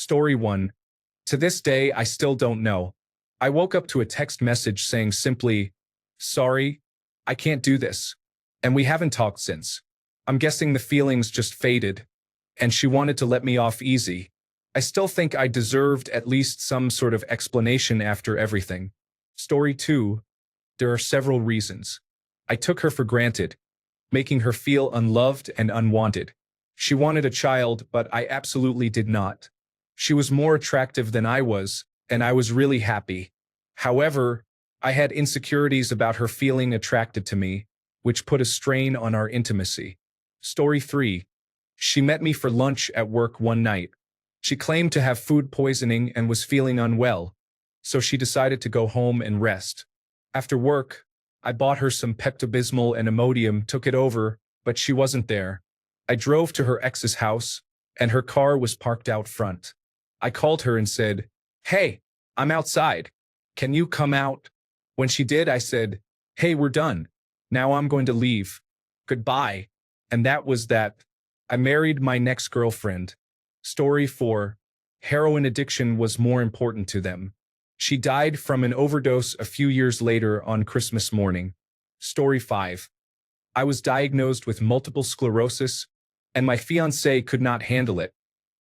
Story 1. To this day, I still don't know. I woke up to a text message saying simply, "Sorry, I can't do this." And we haven't talked since. I'm guessing the feelings just faded, and she wanted to let me off easy. I still think I deserved at least some sort of explanation after everything. Story 2. There are several reasons. I took her for granted, making her feel unloved and unwanted. She wanted a child, but I absolutely did not. She was more attractive than I was, and I was really happy. However, I had insecurities about her feeling attracted to me, which put a strain on our intimacy. Story 3. She met me for lunch at work one night. She claimed to have food poisoning and was feeling unwell, so she decided to go home and rest. After work, I bought her some Pepto-Bismol and Imodium, took it over, but she wasn't there. I drove to her ex's house, and her car was parked out front. I called her and said, "Hey, I'm outside. Can you come out?" When she did, I said, "Hey, we're done. Now I'm going to leave. Goodbye." And that was that. I married my next girlfriend. Story 4. Heroin addiction was more important to them. She died from an overdose a few years later on Christmas morning. Story 5. I was diagnosed with multiple sclerosis, and my fiancé could not handle it,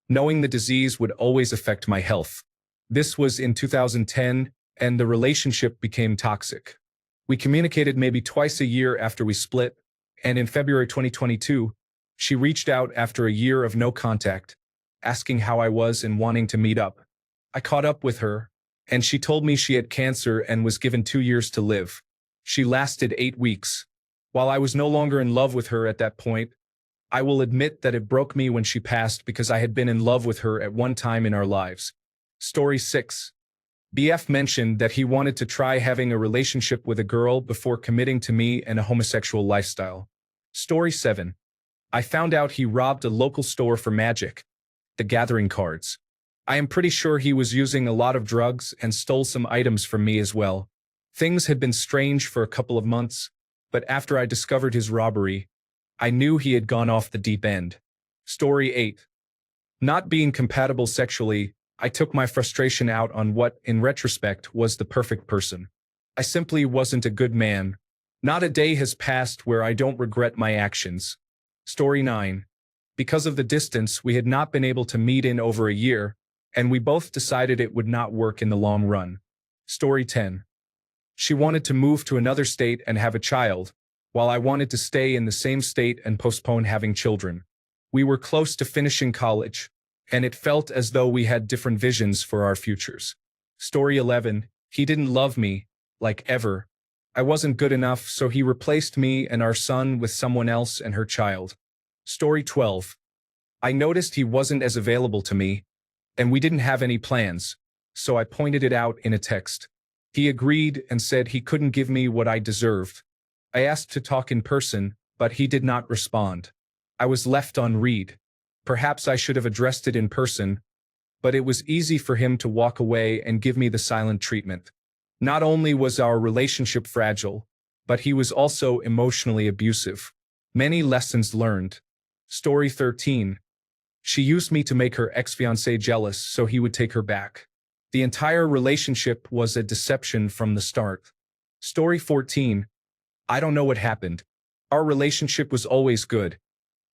knowing the disease would always affect my health. This was in 2010, and the relationship became toxic. We communicated maybe twice a year after we split, and in February 2022, she reached out after a year of no contact, asking how I was and wanting to meet up. I caught up with her, and she told me she had cancer and was given 2 years to live. She lasted 8 weeks. While I was no longer in love with her at that point, I will admit that it broke me when she passed because I had been in love with her at one time in our lives. Story 6. BF mentioned that he wanted to try having a relationship with a girl before committing to me and a homosexual lifestyle. Story 7. I found out he robbed a local store for Magic, the Gathering cards. I am pretty sure he was using a lot of drugs and stole some items from me as well. Things had been strange for a couple of months, but after I discovered his robbery, I knew he had gone off the deep end. Story 8. Not being compatible sexually, I took my frustration out on what, in retrospect, was the perfect person. I simply wasn't a good man. Not a day has passed where I don't regret my actions. Story 9. Because of the distance, we had not been able to meet in over a year, and we both decided it would not work in the long run. Story 10. She wanted to move to another state and have a child, while I wanted to stay in the same state and postpone having children. We were close to finishing college, and it felt as though we had different visions for our futures. Story 11. He didn't love me, like ever. I wasn't good enough, so he replaced me and our son with someone else and her child. Story 12. I noticed he wasn't as available to me, and we didn't have any plans, so I pointed it out in a text. He agreed and said he couldn't give me what I deserved. I asked to talk in person, but he did not respond. I was left on read. Perhaps I should have addressed it in person, but it was easy for him to walk away and give me the silent treatment. Not only was our relationship fragile, but he was also emotionally abusive. Many lessons learned. Story 13. She used me to make her ex-fiancé jealous so he would take her back. The entire relationship was a deception from the start. Story 14. I don't know what happened. Our relationship was always good.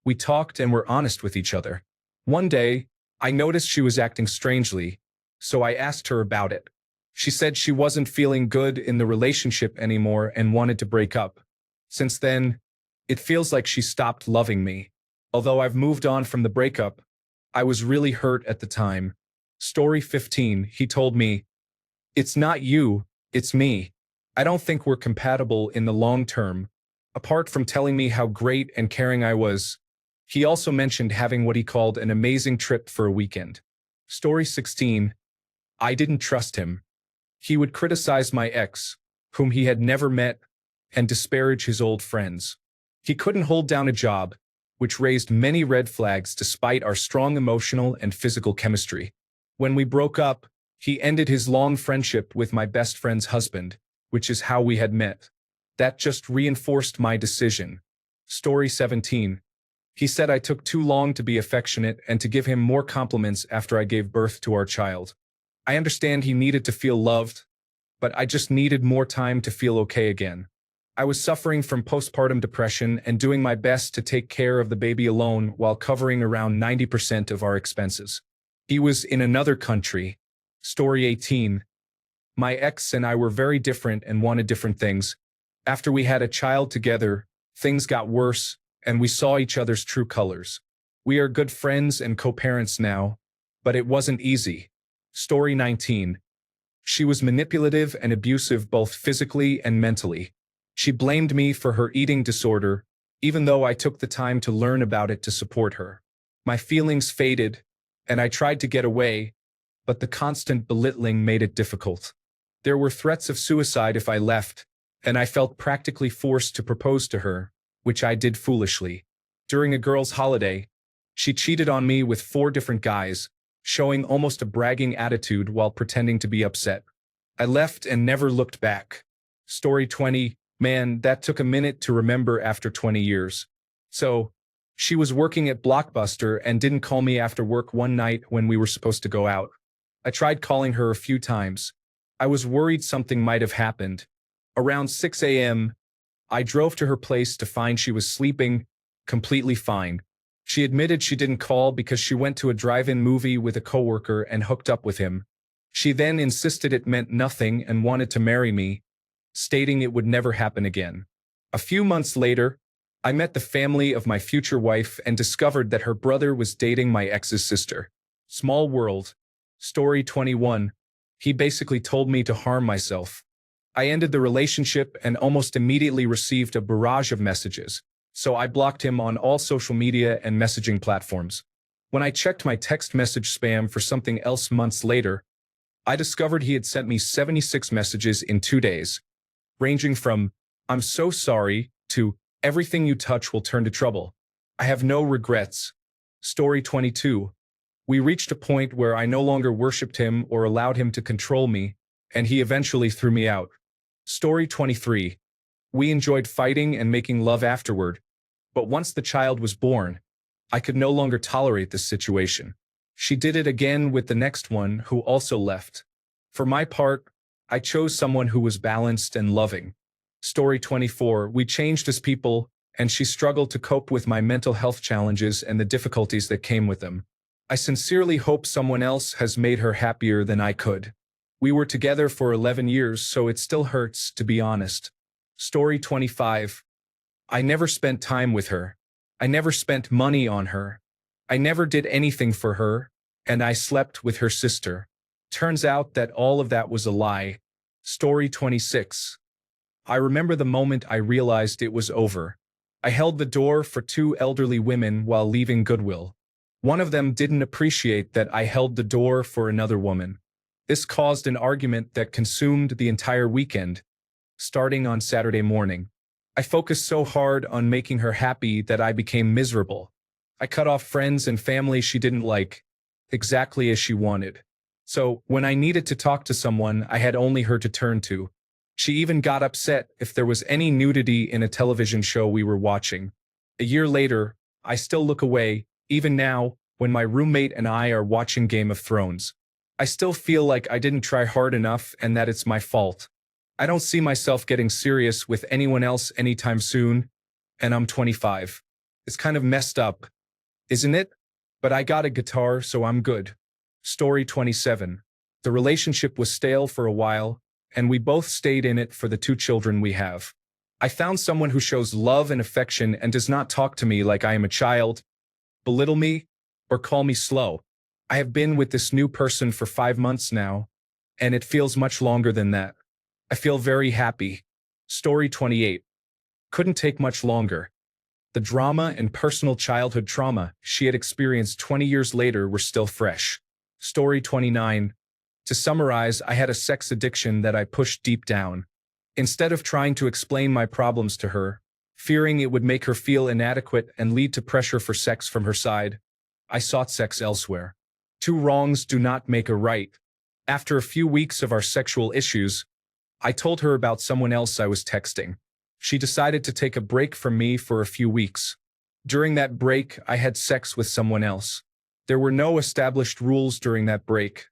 We talked and were honest with each other. One day, I noticed she was acting strangely, so I asked her about it. She said she wasn't feeling good in the relationship anymore and wanted to break up. Since then, it feels like she stopped loving me. Although I've moved on from the breakup, I was really hurt at the time. Story 15. He told me, "It's not you, it's me. I don't think we're compatible in the long term." Apart from telling me how great and caring I was, he also mentioned having what he called an amazing trip for a weekend. Story 16. I didn't trust him. He would criticize my ex, whom he had never met, and disparage his old friends. He couldn't hold down a job, which raised many red flags despite our strong emotional and physical chemistry. When we broke up, he ended his long friendship with my best friend's husband, which is how we had met. That just reinforced my decision. Story 17. He said I took too long to be affectionate and to give him more compliments after I gave birth to our child. I understand he needed to feel loved, but I just needed more time to feel okay again. I was suffering from postpartum depression and doing my best to take care of the baby alone while covering around 90% of our expenses. He was in another country. Story 18. My ex and I were very different and wanted different things. After we had a child together, things got worse, and we saw each other's true colors. We are good friends and co-parents now, but it wasn't easy. Story 19. She was manipulative and abusive both physically and mentally. She blamed me for her eating disorder, even though I took the time to learn about it to support her. My feelings faded, and I tried to get away, but the constant belittling made it difficult. There were threats of suicide if I left, and I felt practically forced to propose to her, which I did foolishly. During a girls' holiday, she cheated on me with 4 different guys, showing almost a bragging attitude while pretending to be upset. I left and never looked back. Story 20. Man, that took a minute to remember after 20 years. So, she was working at Blockbuster and didn't call me after work one night when we were supposed to go out. I tried calling her a few times. I was worried something might have happened. Around 6 a.m., I drove to her place to find she was sleeping, completely fine. She admitted she didn't call because she went to a drive-in movie with a coworker and hooked up with him. She then insisted it meant nothing and wanted to marry me, stating it would never happen again. A few months later, I met the family of my future wife and discovered that her brother was dating my ex's sister. Small world. Story 21. He basically told me to harm myself. I ended the relationship and almost immediately received a barrage of messages, so I blocked him on all social media and messaging platforms. When I checked my text message spam for something else months later, I discovered he had sent me 76 messages in 2 days, ranging from, "I'm so sorry," to, "Everything you touch will turn to trouble. I have no regrets." Story 22. We reached a point where I no longer worshipped him or allowed him to control me, and he eventually threw me out. Story 23. We enjoyed fighting and making love afterward, but once the child was born, I could no longer tolerate this situation. She did it again with the next one, who also left. For my part, I chose someone who was balanced and loving. Story 24. We changed as people, and she struggled to cope with my mental health challenges and the difficulties that came with them. I sincerely hope someone else has made her happier than I could. We were together for 11 years, so it still hurts, to be honest. Story 25. I never spent time with her. I never spent money on her. I never did anything for her, and I slept with her sister. Turns out that all of that was a lie. Story 26. I remember the moment I realized it was over. I held the door for 2 elderly women while leaving Goodwill. One of them didn't appreciate that I held the door for another woman. This caused an argument that consumed the entire weekend, starting on Saturday morning. I focused so hard on making her happy that I became miserable. I cut off friends and family she didn't like, exactly as she wanted. So, when I needed to talk to someone, I had only her to turn to. She even got upset if there was any nudity in a television show we were watching. A year later, I still look away, even now, when my roommate and I are watching Game of Thrones. I still feel like I didn't try hard enough and that it's my fault. I don't see myself getting serious with anyone else anytime soon, and I'm 25. It's kind of messed up, isn't it? But I got a guitar, so I'm good. Story 27. The relationship was stale for a while, and we both stayed in it for the 2 children we have. I found someone who shows love and affection and does not talk to me like I am a child, belittle me, or call me slow. I have been with this new person for 5 months now, and it feels much longer than that. I feel very happy. Story 28. Couldn't take much longer. The drama and personal childhood trauma she had experienced 20 years later were still fresh. Story 29. To summarize, I had a sex addiction that I pushed deep down. Instead of trying to explain my problems to her, fearing it would make her feel inadequate and lead to pressure for sex from her side, I sought sex elsewhere. 2 wrongs do not make a right. After a few weeks of our sexual issues, I told her about someone else I was texting. She decided to take a break from me for a few weeks. During that break, I had sex with someone else. There were no established rules during that break.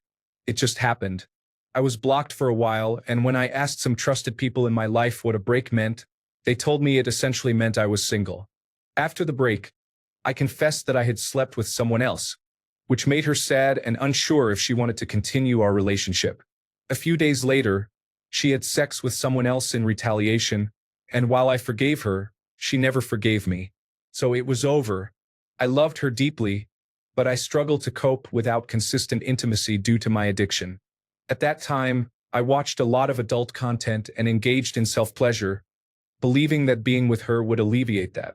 It just happened. I was blocked for a while, and when I asked some trusted people in my life what a break meant, they told me it essentially meant I was single. After the break, I confessed that I had slept with someone else, which made her sad and unsure if she wanted to continue our relationship. A few days later, she had sex with someone else in retaliation, and while I forgave her, she never forgave me. So it was over. I loved her deeply, but I struggled to cope without consistent intimacy due to my addiction. At that time, I watched a lot of adult content and engaged in self-pleasure, believing that being with her would alleviate that.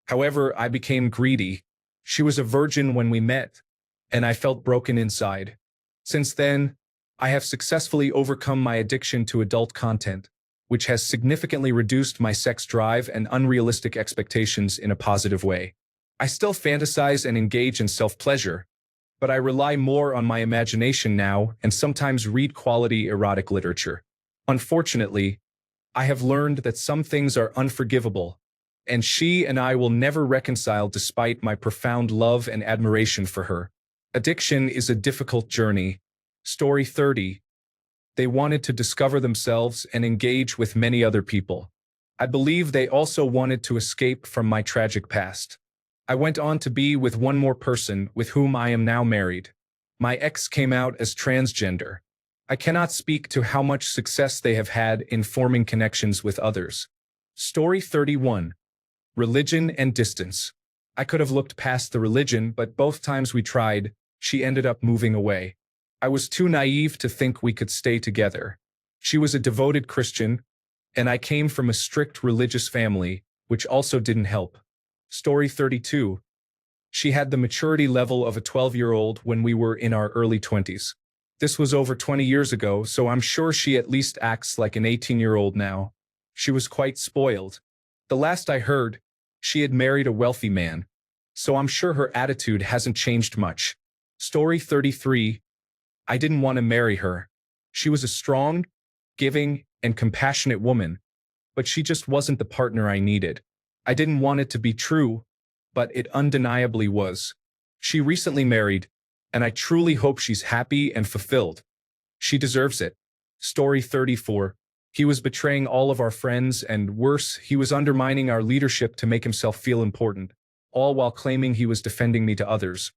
However, I became greedy. She was a virgin when we met, and I felt broken inside. Since then, I have successfully overcome my addiction to adult content, which has significantly reduced my sex drive and unrealistic expectations in a positive way. I still fantasize and engage in self-pleasure, but I rely more on my imagination now and sometimes read quality erotic literature. Unfortunately, I have learned that some things are unforgivable, and she and I will never reconcile despite my profound love and admiration for her. Addiction is a difficult journey. Story 30. They wanted to discover themselves and engage with many other people. I believe they also wanted to escape from my tragic past. I went on to be with one more person with whom I am now married. My ex came out as transgender. I cannot speak to how much success they have had in forming connections with others. Story 31. Religion and distance. I could have looked past the religion, but both times we tried, she ended up moving away. I was too naive to think we could stay together. She was a devoted Christian, and I came from a strict religious family, which also didn't help. Story 32. She had the maturity level of a 12-year-old when we were in our early 20s. This was over 20 years ago, so I'm sure she at least acts like an 18-year-old now. She was quite spoiled. The last I heard, she had married a wealthy man, so I'm sure her attitude hasn't changed much. Story 33. I didn't want to marry her. She was a strong, giving, and compassionate woman, but she just wasn't the partner I needed. I didn't want it to be true, but it undeniably was. She recently married, and I truly hope she's happy and fulfilled. She deserves it. Story 34. He was betraying all of our friends, and worse, he was undermining our leadership to make himself feel important, all while claiming he was defending me to others.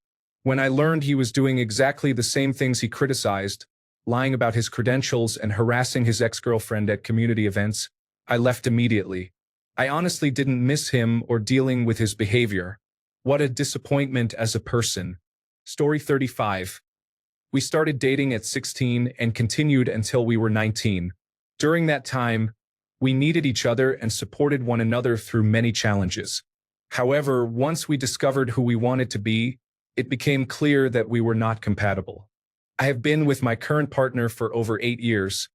When I learned he was doing exactly the same things he criticized, lying about his credentials and harassing his ex-girlfriend at community events, I left immediately. I honestly didn't miss him or dealing with his behavior. What a disappointment as a person. Story 35. We started dating at 16 and continued until we were 19. During that time, we needed each other and supported one another through many challenges. However, once we discovered who we wanted to be, it became clear that we were not compatible. I have been with my current partner for over 8 years,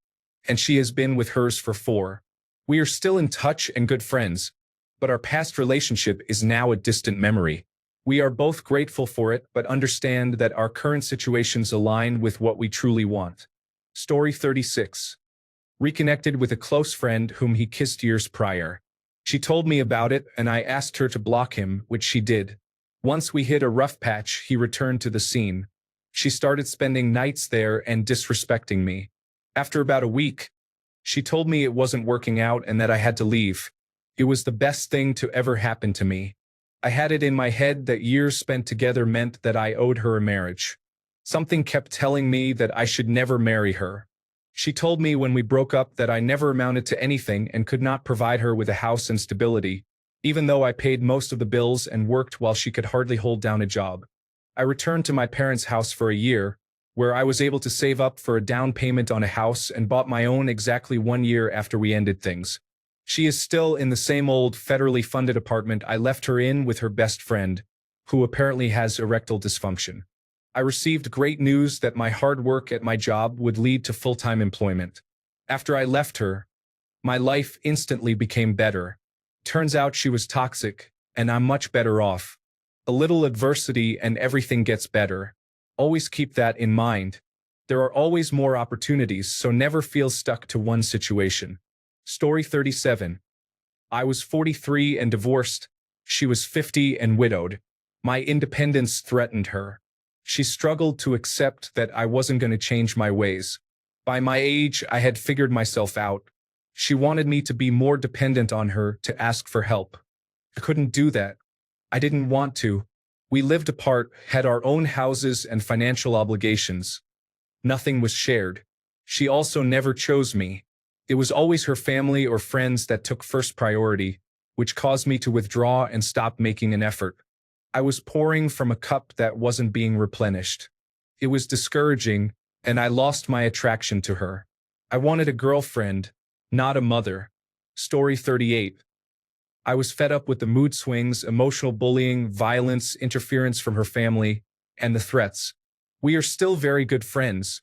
and she has been with hers for 4. We are still in touch and good friends, but our past relationship is now a distant memory. We are both grateful for it, but understand that our current situations align with what we truly want. Story 36. Reconnected with a close friend whom he kissed years prior. She told me about it, and I asked her to block him, which she did. Once we hit a rough patch, he returned to the scene. She started spending nights there and disrespecting me. After about a week, she told me it wasn't working out and that I had to leave. It was the best thing to ever happen to me. I had it in my head that years spent together meant that I owed her a marriage. Something kept telling me that I should never marry her. She told me when we broke up that I never amounted to anything and could not provide her with a house and stability, even though I paid most of the bills and worked while she could hardly hold down a job. I returned to my parents' house for a year, where I was able to save up for a down payment on a house and bought my own exactly 1 year after we ended things. She is still in the same old federally funded apartment I left her in with her best friend, who apparently has erectile dysfunction. I received great news that my hard work at my job would lead to full-time employment. After I left her, my life instantly became better. Turns out she was toxic, and I'm much better off. A little adversity and everything gets better. Always keep that in mind. There are always more opportunities, so never feel stuck to one situation. Story 37. I was 43 and divorced, She was 50 and widowed. My independence threatened her. She struggled to accept that I wasn't going to change my ways. By my age, I had figured myself out. She wanted me to be more dependent on her, to ask for help. I couldn't do that. I didn't want to. We lived apart, had our own houses and financial obligations. Nothing was shared. She also never chose me. It was always her family or friends that took first priority, which caused me to withdraw and stop making an effort. I was pouring from a cup that wasn't being replenished. It was discouraging, and I lost my attraction to her. I wanted a girlfriend, not a mother. Story 38. I was fed up with the mood swings, emotional bullying, violence, interference from her family, and the threats. We are still very good friends,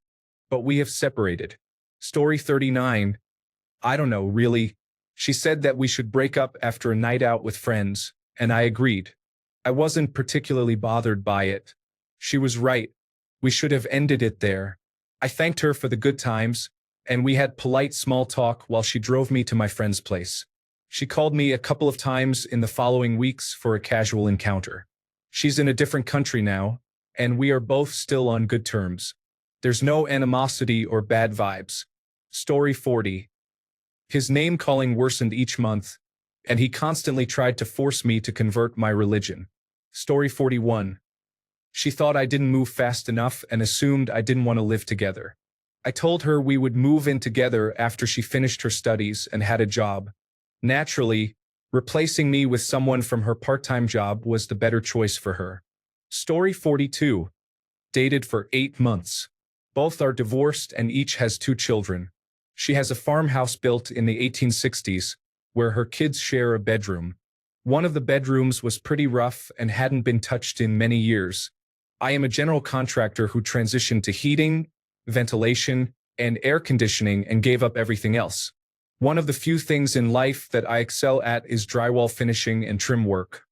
but we have separated. Story 39. I don't know, really. She said that we should break up after a night out with friends, and I agreed. I wasn't particularly bothered by it. She was right. We should have ended it there. I thanked her for the good times, and we had polite small talk while she drove me to my friend's place. She called me a couple of times in the following weeks for a casual encounter. She's in a different country now, and we are both still on good terms. There's no animosity or bad vibes. Story 40. His name-calling worsened each month, and he constantly tried to force me to convert my religion. Story 41. She thought I didn't move fast enough and assumed I didn't want to live together. I told her we would move in together after she finished her studies and had a job. Naturally, replacing me with someone from her part-time job was the better choice for her. Story 42. Dated for 8 months. Both are divorced and each has 2 children. She has a farmhouse built in the 1860s, where her kids share a bedroom. One of the bedrooms was pretty rough and hadn't been touched in many years. I am a general contractor who transitioned to heating, ventilation, and air conditioning and gave up everything else. One of the few things in life that I excel at is drywall finishing and trim work.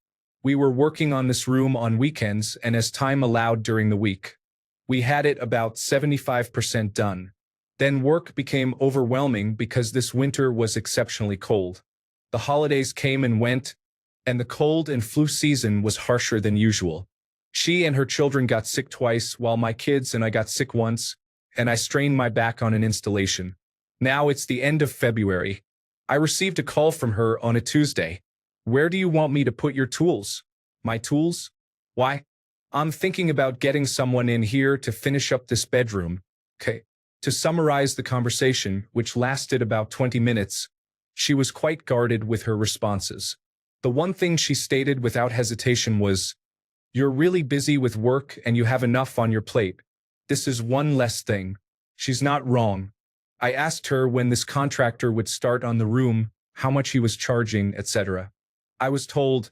We were working on this room on weekends and as time allowed during the week. We had it about 75% done. Then work became overwhelming because this winter was exceptionally cold. The holidays came and went, and the cold and flu season was harsher than usual. She and her children got sick twice, while my kids and I got sick once, and I strained my back on an installation. Now it's the end of February. I received a call from her on a Tuesday. Where do you want me to put your tools? My tools? Why? I'm thinking about getting someone in here to finish up this bedroom. Okay. To summarize the conversation, which lasted about 20 minutes, she was quite guarded with her responses. The one thing she stated without hesitation was, "You're really busy with work and you have enough on your plate. This is one less thing." She's not wrong. I asked her when this contractor would start on the room, how much he was charging, etc. I was told,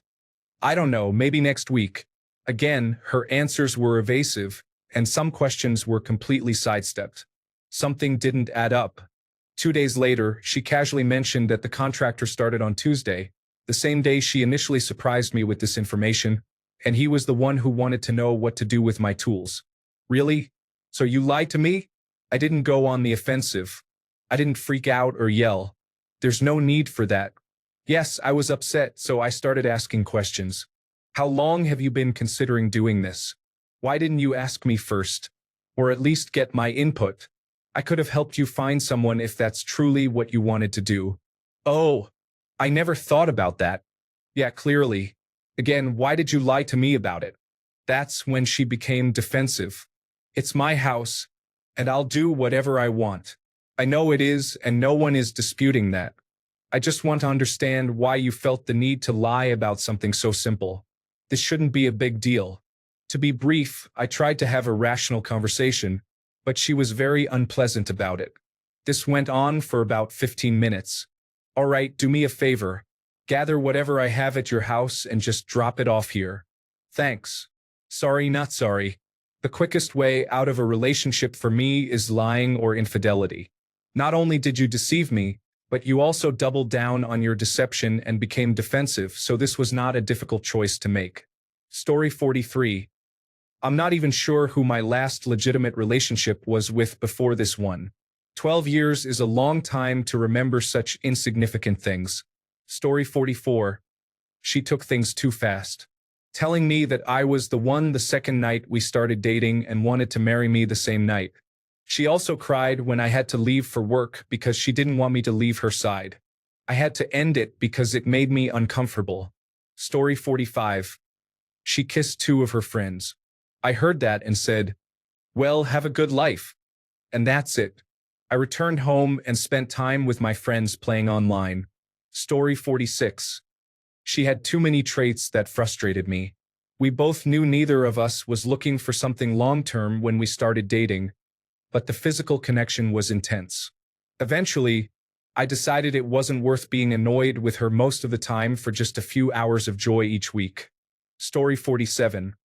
"I don't know, maybe next week." Again, her answers were evasive, and some questions were completely sidestepped. Something didn't add up. 2 days later, she casually mentioned that the contractor started on Tuesday, the same day she initially surprised me with this information, and he was the one who wanted to know what to do with my tools. Really? So you lied to me? I didn't go on the offensive. I didn't freak out or yell. There's no need for that. Yes, I was upset, so I started asking questions. How long have you been considering doing this? Why didn't you ask me first? Or at least get my input? I could have helped you find someone if that's truly what you wanted to do. Oh, I never thought about that. Yeah, clearly. Again, why did you lie to me about it? That's when she became defensive. It's my house, and I'll do whatever I want. I know it is, and no one is disputing that. I just want to understand why you felt the need to lie about something so simple. This shouldn't be a big deal. To be brief, I tried to have a rational conversation, but she was very unpleasant about it. This went on for about 15 minutes. All right, do me a favor. Gather whatever I have at your house and just drop it off here. Thanks. Sorry, not sorry. The quickest way out of a relationship for me is lying or infidelity. Not only did you deceive me, but you also doubled down on your deception and became defensive, so this was not a difficult choice to make. Story 43. I'm not even sure who my last legitimate relationship was with before this one. 12 years is a long time to remember such insignificant things. Story 44. She took things too fast, telling me that I was the one the second night we started dating and wanted to marry me the same night. She also cried when I had to leave for work because she didn't want me to leave her side. I had to end it because it made me uncomfortable. Story 45. She kissed two of her friends. I heard that and said, "Well, have a good life." And that's it. I returned home and spent time with my friends playing online. Story 46. She had too many traits that frustrated me. We both knew neither of us was looking for something long-term when we started dating, but the physical connection was intense. Eventually, I decided it wasn't worth being annoyed with her most of the time for just a few hours of joy each week. Story 47.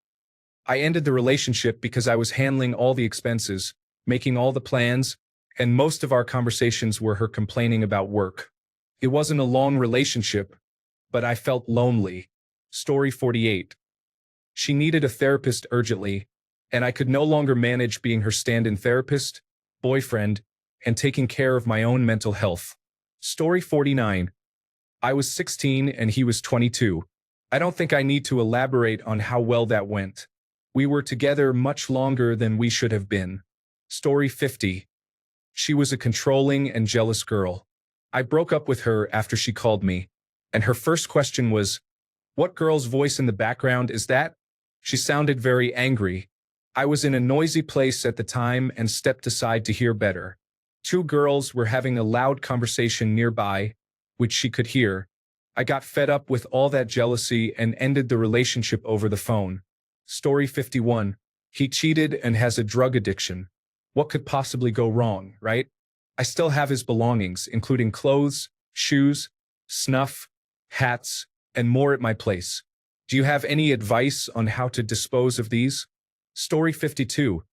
I ended the relationship because I was handling all the expenses, making all the plans, and most of our conversations were her complaining about work. It wasn't a long relationship, but I felt lonely. Story 48. She needed a therapist urgently, and I could no longer manage being her stand-in therapist, boyfriend, and taking care of my own mental health. Story 49. I was 16 and he was 22. I don't think I need to elaborate on how well that went. We were together much longer than we should have been. Story 50. She was a controlling and jealous girl. I broke up with her after she called me, and her first question was, "What girl's voice in the background is that?" She sounded very angry. I was in a noisy place at the time and stepped aside to hear better. Two girls were having a loud conversation nearby, which she could hear. I got fed up with all that jealousy and ended the relationship over the phone. Story 51. He cheated and has a drug addiction. What could possibly go wrong, right? I still have his belongings, including clothes, shoes, snuff, hats, and more at my place. Do you have any advice on how to dispose of these? Story 52.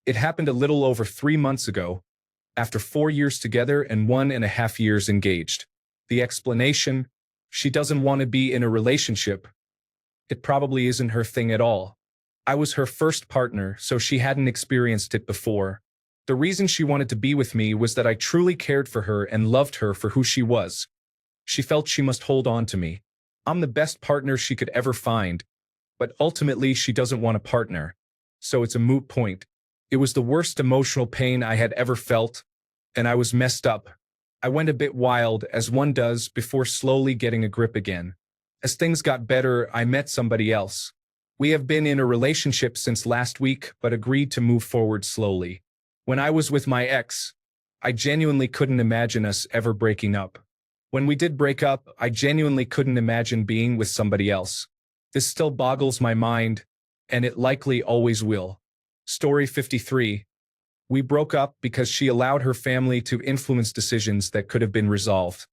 It happened a little over 3 months ago, after 4 years together and 1.5 years engaged. The explanation: she doesn't want to be in a relationship. It probably isn't her thing at all. I was her first partner, so she hadn't experienced it before. The reason she wanted to be with me was that I truly cared for her and loved her for who she was. She felt she must hold on to me. I'm the best partner she could ever find, but ultimately she doesn't want a partner. So it's a moot point. It was the worst emotional pain I had ever felt, and I was messed up. I went a bit wild, as one does, before slowly getting a grip again. As things got better, I met somebody else. We have been in a relationship since last week, but agreed to move forward slowly. When I was with my ex, I genuinely couldn't imagine us ever breaking up. When we did break up, I genuinely couldn't imagine being with somebody else. This still boggles my mind, and it likely always will. Story 53. We broke up because she allowed her family to influence decisions that could have been resolved.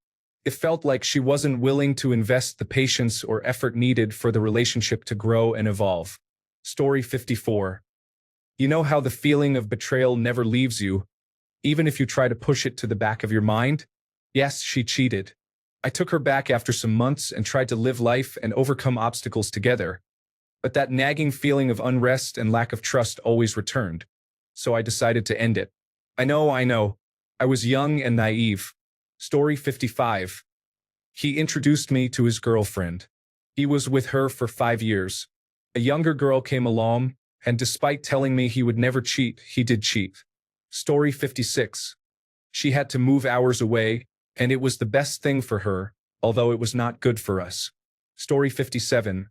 It felt like she wasn't willing to invest the patience or effort needed for the relationship to grow and evolve. Story 54. You know how the feeling of betrayal never leaves you, even if you try to push it to the back of your mind? Yes, she cheated. I took her back after some months and tried to live life and overcome obstacles together. But that nagging feeling of unrest and lack of trust always returned. So I decided to end it. I know. I was young and naive. Story 55. He introduced me to his girlfriend. He was with her for 5 years. A younger girl came along, and despite telling me he would never cheat, he did cheat. Story 56. She had to move hours away, and it was the best thing for her, although it was not good for us. Story 57.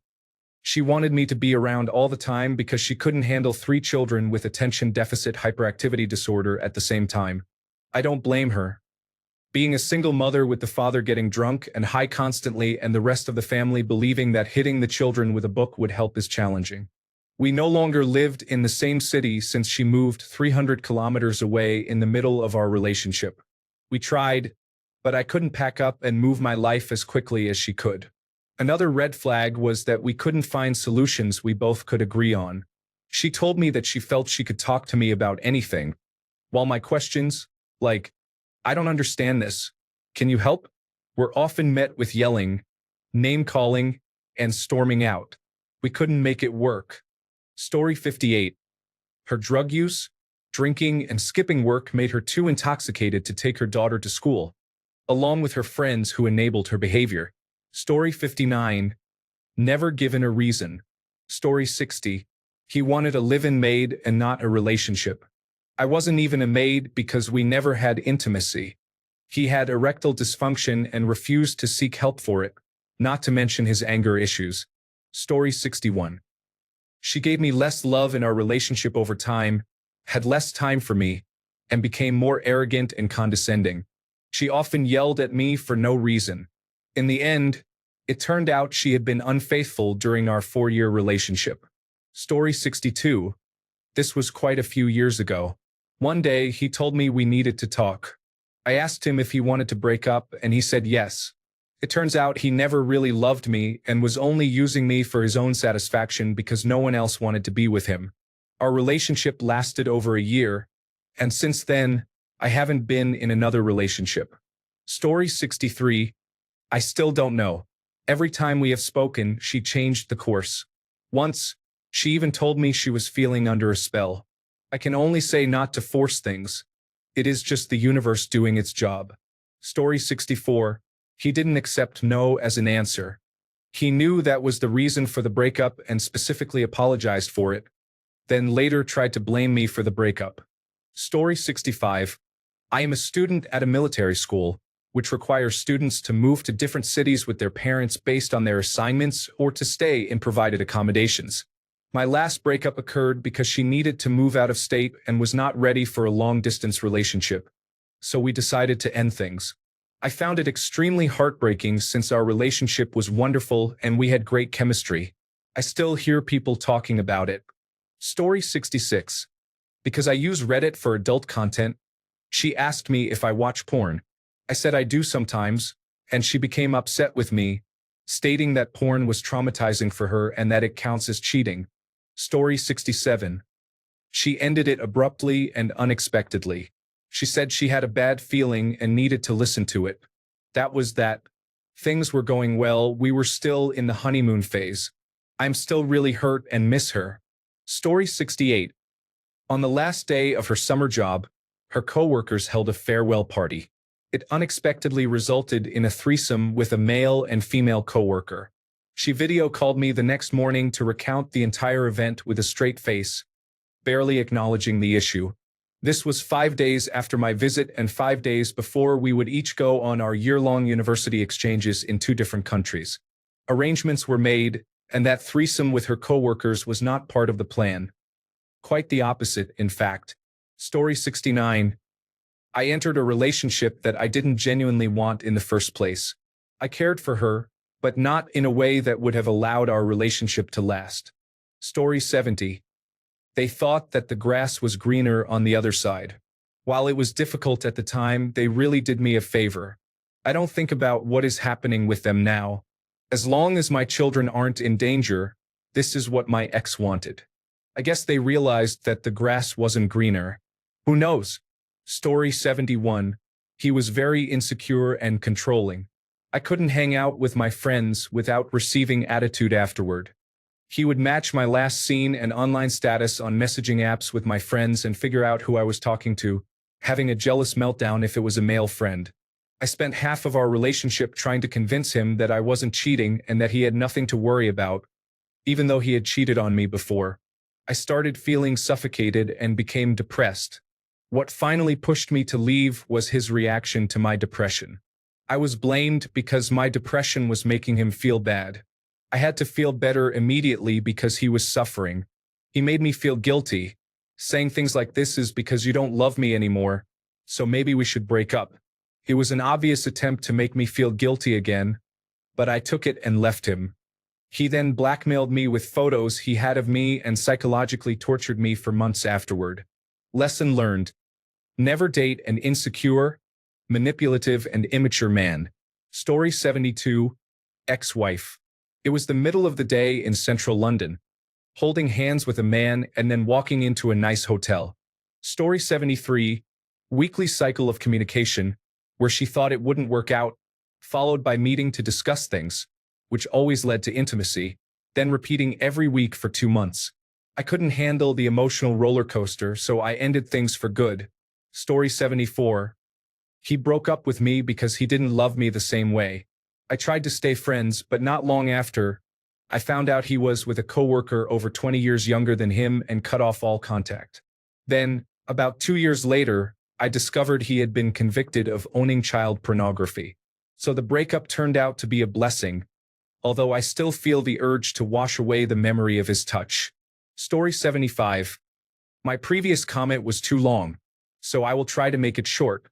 She wanted me to be around all the time because she couldn't handle 3 children with attention deficit hyperactivity disorder at the same time. I don't blame her. Being a single mother with the father getting drunk and high constantly and the rest of the family believing that hitting the children with a book would help is challenging. We no longer lived in the same city since she moved 300 kilometers away in the middle of our relationship. We tried, but I couldn't pack up and move my life as quickly as she could. Another red flag was that we couldn't find solutions we both could agree on. She told me that she felt she could talk to me about anything, while my questions, like, "I don't understand this. Can you help?" were often met with yelling, name-calling, and storming out. We couldn't make it work. Story 58. Her drug use, drinking, and skipping work made her too intoxicated to take her daughter to school, along with her friends who enabled her behavior. Story 59. Never given a reason. Story 60. He wanted a live-in maid and not a relationship. I wasn't even a maid because we never had intimacy. He had erectile dysfunction and refused to seek help for it, not to mention his anger issues. Story 61. She gave me less love in our relationship over time, had less time for me, and became more arrogant and condescending. She often yelled at me for no reason. In the end, it turned out she had been unfaithful during our 4-year relationship. Story 62. This was quite a few years ago. One day, he told me we needed to talk. I asked him if he wanted to break up, and he said yes. It turns out he never really loved me and was only using me for his own satisfaction because no one else wanted to be with him. Our relationship lasted over a year, and since then, I haven't been in another relationship. Story 63. I still don't know. Every time we have spoken, she changed the course. Once, she even told me she was feeling under a spell. I can only say not to force things. It is just the universe doing its job. Story 64. He didn't accept no as an answer. He knew that was the reason for the breakup and specifically apologized for it, then later tried to blame me for the breakup. Story 65. I am a student at a military school, which requires students to move to different cities with their parents based on their assignments or to stay in provided accommodations. My last breakup occurred because she needed to move out of state and was not ready for a long-distance relationship. So we decided to end things. I found it extremely heartbreaking since our relationship was wonderful and we had great chemistry. I still hear people talking about it. Story 66. Because I use Reddit for adult content, she asked me if I watch porn. I said I do sometimes, and she became upset with me, stating that porn was traumatizing for her and that it counts as cheating. Story 67. She ended it abruptly and unexpectedly. She said she had a bad feeling and needed to listen to it. That was that. Things were going well, we were still in the honeymoon phase. I'm still really hurt and miss her. Story 68. On the last day of her summer job, her coworkers held a farewell party. It unexpectedly resulted in a threesome with a male and female coworker. She video called me the next morning to recount the entire event with a straight face, barely acknowledging the issue. This was 5 days after my visit and 5 days before we would each go on our year-long university exchanges in 2 different countries. Arrangements were made, and that threesome with her coworkers was not part of the plan. Quite the opposite, in fact. Story 69. I entered a relationship that I didn't genuinely want in the first place. I cared for her, but not in a way that would have allowed our relationship to last. Story 70. They thought that the grass was greener on the other side. While it was difficult at the time, they really did me a favor. I don't think about what is happening with them now. As long as my children aren't in danger, this is what my ex wanted. I guess they realized that the grass wasn't greener. Who knows? Story 71. He was very insecure and controlling. I couldn't hang out with my friends without receiving attitude afterward. He would match my last scene and online status on messaging apps with my friends and figure out who I was talking to, having a jealous meltdown if it was a male friend. I spent half of our relationship trying to convince him that I wasn't cheating and that he had nothing to worry about, even though he had cheated on me before. I started feeling suffocated and became depressed. What finally pushed me to leave was his reaction to my depression. I was blamed because my depression was making him feel bad. I had to feel better immediately because he was suffering. He made me feel guilty, saying things like this is because you don't love me anymore, so maybe we should break up. It was an obvious attempt to make me feel guilty again, but I took it and left him. He then blackmailed me with photos he had of me and psychologically tortured me for months afterward. Lesson learned. Never date an insecure, manipulative, and immature man. Story 72. Ex-wife. It was the middle of the day in central London, holding hands with a man and then walking into a nice hotel. Story 73. Weekly cycle of communication, where she thought it wouldn't work out, followed by meeting to discuss things, which always led to intimacy, then repeating every week for 2 months. I couldn't handle the emotional roller coaster, so I ended things for good. Story 74. He broke up with me because he didn't love me the same way. I tried to stay friends, but not long after, I found out he was with a coworker over 20 years younger than him and cut off all contact. Then, about 2 years later, I discovered he had been convicted of owning child pornography. So the breakup turned out to be a blessing, although I still feel the urge to wash away the memory of his touch. Story 75. My previous comment was too long, so I will try to make it short.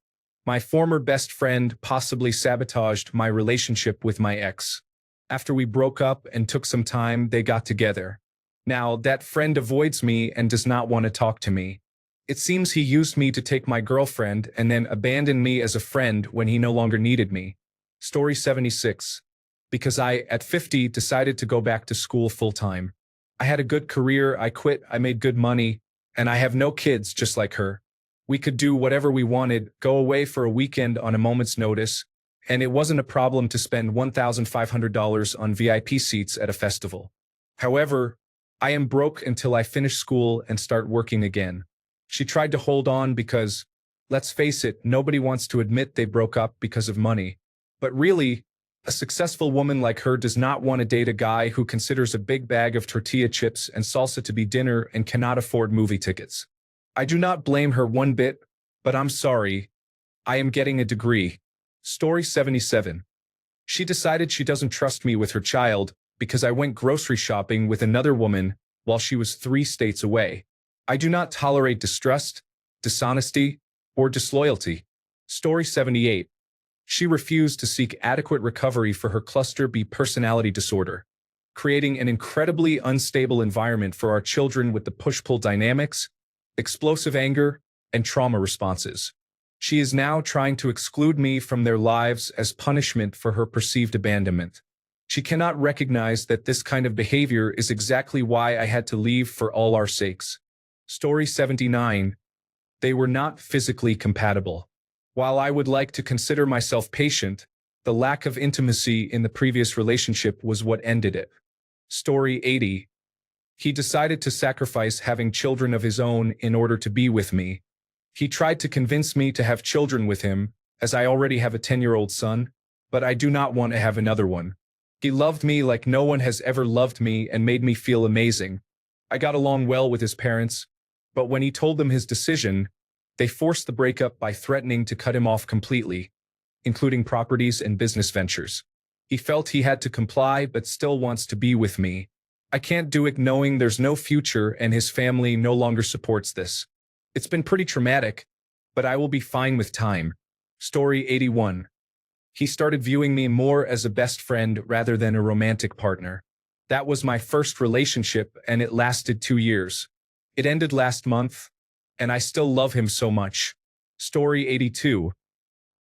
My former best friend possibly sabotaged my relationship with my ex. After we broke up and took some time, they got together. Now, that friend avoids me and does not want to talk to me. It seems he used me to take my girlfriend and then abandoned me as a friend when he no longer needed me. Story 76. Because I, at 50, decided to go back to school full-time. I had a good career, I quit, I made good money, and I have no kids just like her. We could do whatever we wanted, go away for a weekend on a moment's notice, and it wasn't a problem to spend $1,500 on VIP seats at a festival. However, I am broke until I finish school and start working again. She tried to hold on because, let's face it, nobody wants to admit they broke up because of money. But really, a successful woman like her does not want to date a guy who considers a big bag of tortilla chips and salsa to be dinner and cannot afford movie tickets. I do not blame her one bit, but I'm sorry. I am getting a degree. Story 77. She decided she doesn't trust me with her child because I went grocery shopping with another woman while she was 3 states away. I do not tolerate distrust, dishonesty, or disloyalty. Story 78. She refused to seek adequate recovery for her cluster B personality disorder, creating an incredibly unstable environment for our children with the push-pull dynamics, explosive anger, and trauma responses. She is now trying to exclude me from their lives as punishment for her perceived abandonment. She cannot recognize that this kind of behavior is exactly why I had to leave for all our sakes. Story 79. They were not physically compatible. While I would like to consider myself patient, the lack of intimacy in the previous relationship was what ended it. Story 80. He decided to sacrifice having children of his own in order to be with me. He tried to convince me to have children with him, as I already have a 10-year-old son, but I do not want to have another one. He loved me like no one has ever loved me and made me feel amazing. I got along well with his parents, but when he told them his decision, they forced the breakup by threatening to cut him off completely, including properties and business ventures. He felt he had to comply but still wants to be with me. I can't do it knowing there's no future and his family no longer supports this. It's been pretty traumatic, but I will be fine with time. Story 81. He started viewing me more as a best friend rather than a romantic partner. That was my first relationship and it lasted 2 years. It ended last month, and I still love him so much. Story 82.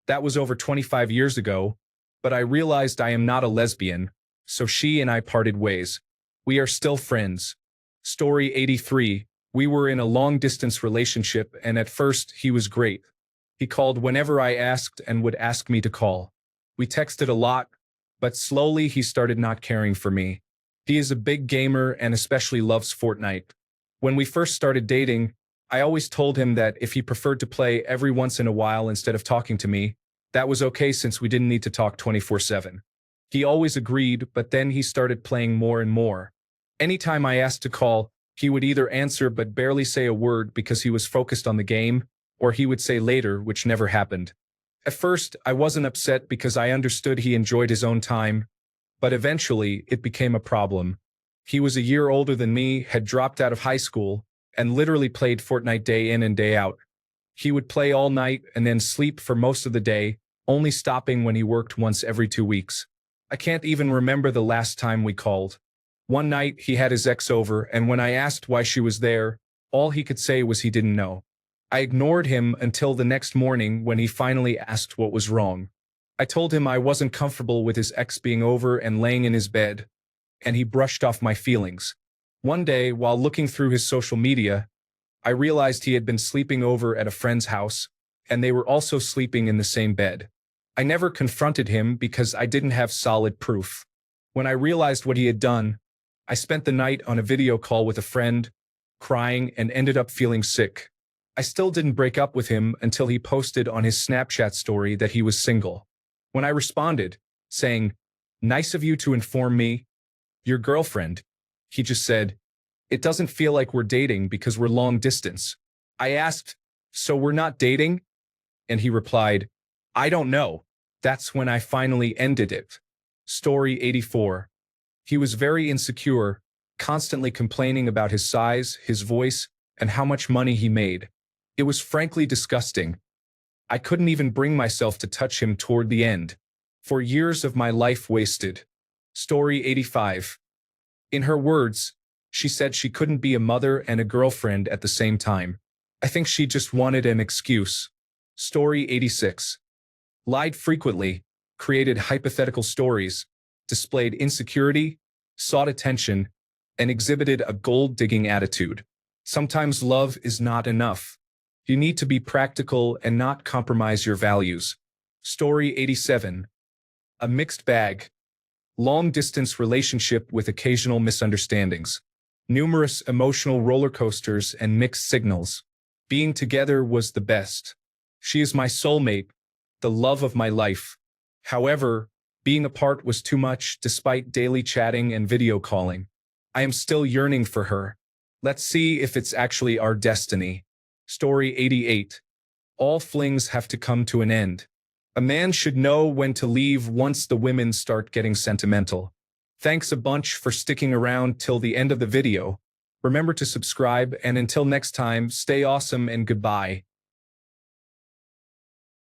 That was over 25 years ago, but I realized I am not a lesbian, so she and I parted ways. We are still friends. Story 83. We were in a long-distance relationship, and at first, he was great. He called whenever I asked and would ask me to call. We texted a lot, but slowly he started not caring for me. He is a big gamer and especially loves Fortnite. When we first started dating, I always told him that if he preferred to play every once in a while instead of talking to me, that was okay since we didn't need to talk 24/7. He always agreed, but then he started playing more and more. Anytime I asked to call, he would either answer but barely say a word because he was focused on the game, or he would say later, which never happened. At first, I wasn't upset because I understood he enjoyed his own time, but eventually it became a problem. He was a year older than me, had dropped out of high school, and literally played Fortnite day in and day out. He would play all night and then sleep for most of the day, only stopping when he worked once every 2 weeks. I can't even remember the last time we called. One night, he had his ex over, and when I asked why she was there, all he could say was he didn't know. I ignored him until the next morning when he finally asked what was wrong. I told him I wasn't comfortable with his ex being over and laying in his bed, and he brushed off my feelings. One day, while looking through his social media, I realized he had been sleeping over at a friend's house, and they were also sleeping in the same bed. I never confronted him because I didn't have solid proof. When I realized what he had done, I spent the night on a video call with a friend, crying and ended up feeling sick. I still didn't break up with him until he posted on his Snapchat story that he was single. When I responded, saying, Nice of you to inform me. Your girlfriend. He just said, it doesn't feel like we're dating because we're long distance. I asked, so we're not dating? And he replied, I don't know. That's when I finally ended it. Story 84. He was very insecure, constantly complaining about his size, his voice, and how much money he made. It was frankly disgusting. I couldn't even bring myself to touch him toward the end. For years of my life wasted. Story 85. In her words, she said she couldn't be a mother and a girlfriend at the same time. I think she just wanted an excuse. Story 86. Lied frequently, created hypothetical stories, displayed insecurity, sought attention, and exhibited a gold-digging attitude. Sometimes love is not enough. You need to be practical and not compromise your values. Story 87. A mixed bag. Long-distance relationship with occasional misunderstandings. Numerous emotional roller coasters and mixed signals. Being together was the best. She is my soulmate, the love of my life. However, being apart was too much despite daily chatting and video calling. I am still yearning for her. Let's see if it's actually our destiny. Story 88. All flings have to come to an end. A man should know when to leave once the women start getting sentimental. Thanks a bunch for sticking around till the end of the video. Remember to subscribe, and until next time, stay awesome and goodbye.